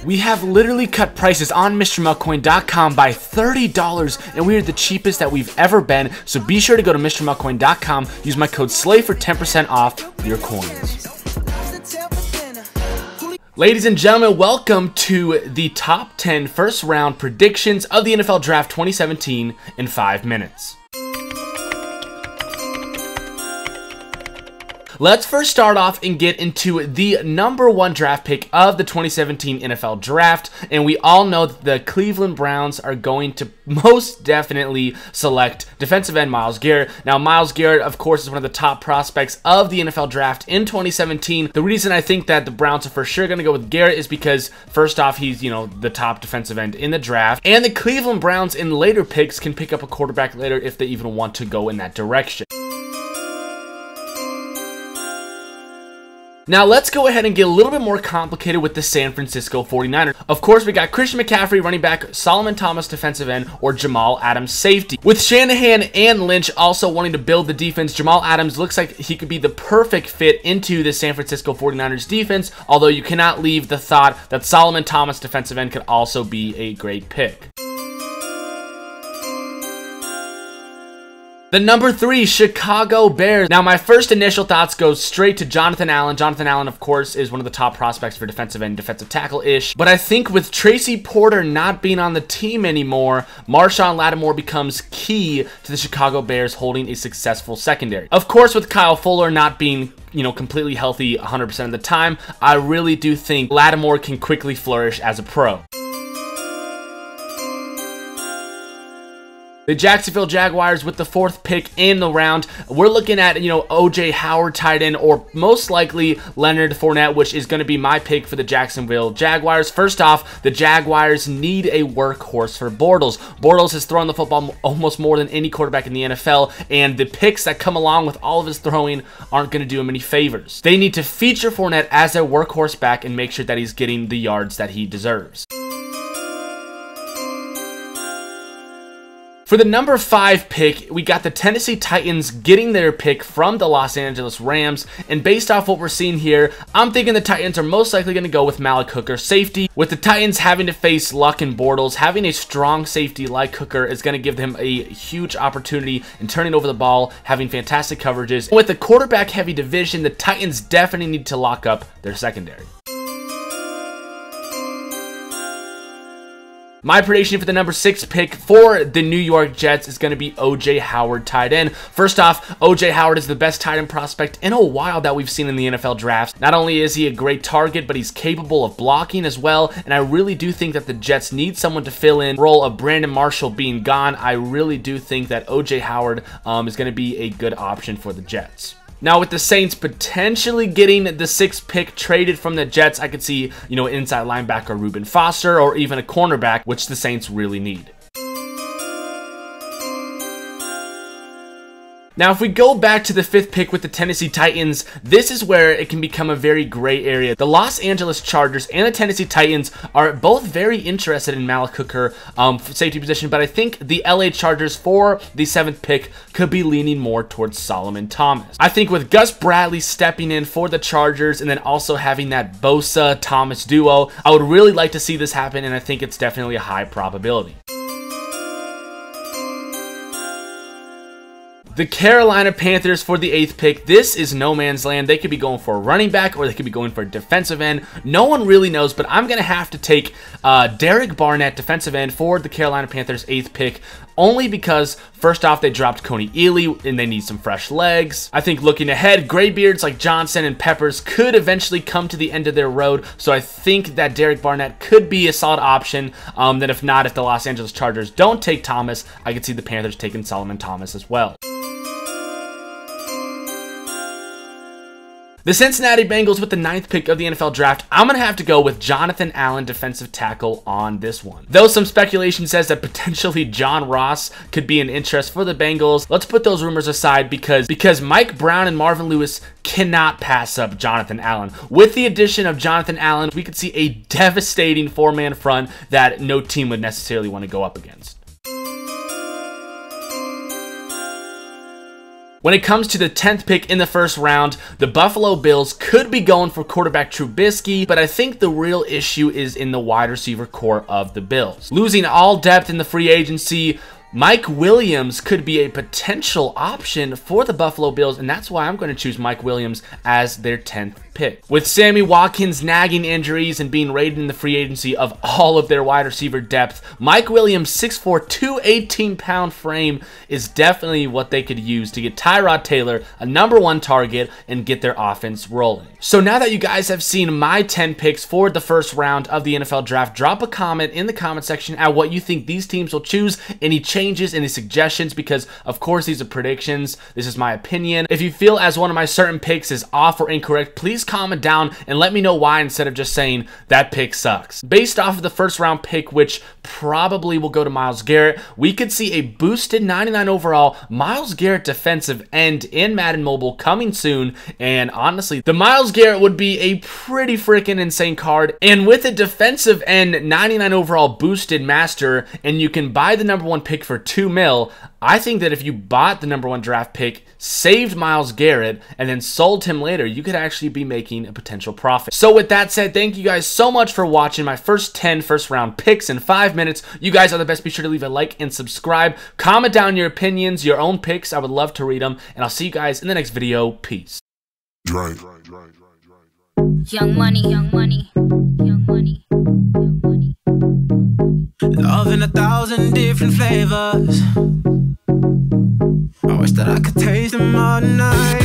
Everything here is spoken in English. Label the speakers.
Speaker 1: We have literally cut prices on MrMelkCoin.com by $30, and we are the cheapest that we've ever been. So be sure to go to MrMelkCoin.com, use my code SLAY for 10% off your coins. Ladies and gentlemen, welcome to the top 10 first round predictions of the NFL Draft 2017 in 5 minutes. Let's first start off and get into the #1 draft pick of the 2017 NFL Draft, and we all know that the Cleveland Browns are going to most definitely select defensive end Myles Garrett. Now, Myles Garrett, of course, is one of the top prospects of the NFL Draft in 2017. The reason I think that the Browns are for sure going to go with Garrett is because, first off, he's, the top defensive end in the draft, and the Cleveland Browns in later picks can pick up a quarterback later if they even want to go in that direction. Now, let's go ahead and get a little bit more complicated with the San Francisco 49ers. Of course, we got Christian McCaffrey, running back, Solomon Thomas, defensive end, or Jamal Adams, safety. With Shanahan and Lynch also wanting to build the defense, Jamal Adams looks like he could be the perfect fit into the San Francisco 49ers defense, although you cannot leave the thought that Solomon Thomas, defensive end, could also be a great pick. The #3, Chicago Bears. Now, my first initial thoughts go straight to Jonathan Allen. Jonathan Allen, of course, is one of the top prospects for defensive end, defensive tackle-ish. But I think with Tracy Porter not being on the team anymore, Marshawn Lattimore becomes key to the Chicago Bears holding a successful secondary. Of course, with Kyle Fuller not being completely healthy 100% of the time, I really do think Lattimore can quickly flourish as a pro. The Jacksonville Jaguars with the 4th pick in the round. We're looking at, O.J. Howard tight end, or most likely Leonard Fournette, which is going to be my pick for the Jacksonville Jaguars. First off, the Jaguars need a workhorse for Bortles. Bortles has thrown the football almost more than any quarterback in the NFL, and the picks that come along with all of his throwing aren't going to do him any favors. They need to feature Fournette as their workhorse back and make sure that he's getting the yards that he deserves. For the #5 pick, we got the Tennessee Titans getting their pick from the Los Angeles Rams, and based off what we're seeing here, I'm thinking the Titans are most likely going to go with Malik Hooker, safety. With the Titans having to face Luck and Bortles, having a strong safety like Hooker is going to give them a huge opportunity in turning over the ball, having fantastic coverages. With the quarterback-heavy division, the Titans definitely need to lock up their secondary. My prediction for the #6 pick for the New York Jets is going to be O.J. Howard, tight end. First off, O.J. Howard is the best tight end prospect in a while that we've seen in the NFL drafts. Not only is he a great target, but he's capable of blocking as well, and I really do think that the Jets need someone to fill in the role of Brandon Marshall being gone. I really do think that O.J. Howard is going to be a good option for the Jets. Now, with the Saints potentially getting the 6th pick traded from the Jets, I could see, inside linebacker Reuben Foster, or even a cornerback, which the Saints really need. Now, if we go back to the 5th pick with the Tennessee Titans, this is where it can become a very gray area. The Los Angeles Chargers and the Tennessee Titans are both very interested in Malik Hooker safety position, but I think the LA Chargers for the 7th pick could be leaning more towards Solomon Thomas. I think with Gus Bradley stepping in for the Chargers and then also having that Bosa-Thomas duo, I would really like to see this happen, and I think it's definitely a high probability. The Carolina Panthers for the 8th pick. This is no man's land. They could be going for a running back, or they could be going for a defensive end. No one really knows, but I'm going to have to take Derek Barnett, defensive end, for the Carolina Panthers 8th pick, only because, first off, they dropped Coney Ely, and they need some fresh legs. I think looking ahead, graybeards like Johnson and Peppers could eventually come to the end of their road, so I think that Derek Barnett could be a solid option. Then if not, if the Los Angeles Chargers don't take Thomas, I could see the Panthers taking Solomon Thomas as well. The Cincinnati Bengals with the 9th pick of the NFL Draft. I'm going to have to go with Jonathan Allen, defensive tackle, on this one. Though some speculation says that potentially John Ross could be an interest for the Bengals, let's put those rumors aside because Mike Brown and Marvin Lewis cannot pass up Jonathan Allen. With the addition of Jonathan Allen, we could see a devastating four-man front that no team would necessarily want to go up against. When it comes to the 10th pick in the first round, the Buffalo Bills could be going for quarterback Trubisky, but I think the real issue is in the wide receiver core of the Bills. Losing all depth in the free agency, Mike Williams could be a potential option for the Buffalo Bills, and that's why I'm going to choose Mike Williams as their 10th pick. With Sammy Watkins nagging injuries and being rated in the free agency of all of their wide receiver depth, Mike Williams' 6'4", 218-pound frame is definitely what they could use to get Tyrod Taylor a #1 target and get their offense rolling. So now that you guys have seen my 10 picks for the first round of the NFL draft, drop a comment in the comment section at what you think these teams will choose, any changes, any suggestions, because of course these are predictions. This is my opinion. If you feel as one of my certain picks is off or incorrect, please comment down and let me know why instead of just saying that pick sucks. Based off of the first round pick, which probably will go to Myles Garrett, we could see a boosted 99 overall Myles Garrett defensive end in Madden Mobile coming soon, and honestly, the Myles Garrett would be a pretty freaking insane card. And with a defensive end 99 overall boosted master, and you can buy the #1 pick for $2 million, I think that if you bought the #1 draft pick, saved Myles Garrett, and then sold him later, you could actually be making a potential profit. So with that said, thank you guys so much for watching my first 10 first round picks in 5 minutes. You guys are the best. Be sure to leave a like and subscribe. Comment down your opinions, your own picks. I would love to read them, and I'll see you guys in the next video. Peace.
Speaker 2: Young money, young money, young money, young money. Love in 1,000 different flavors. I wish that I could taste them all night.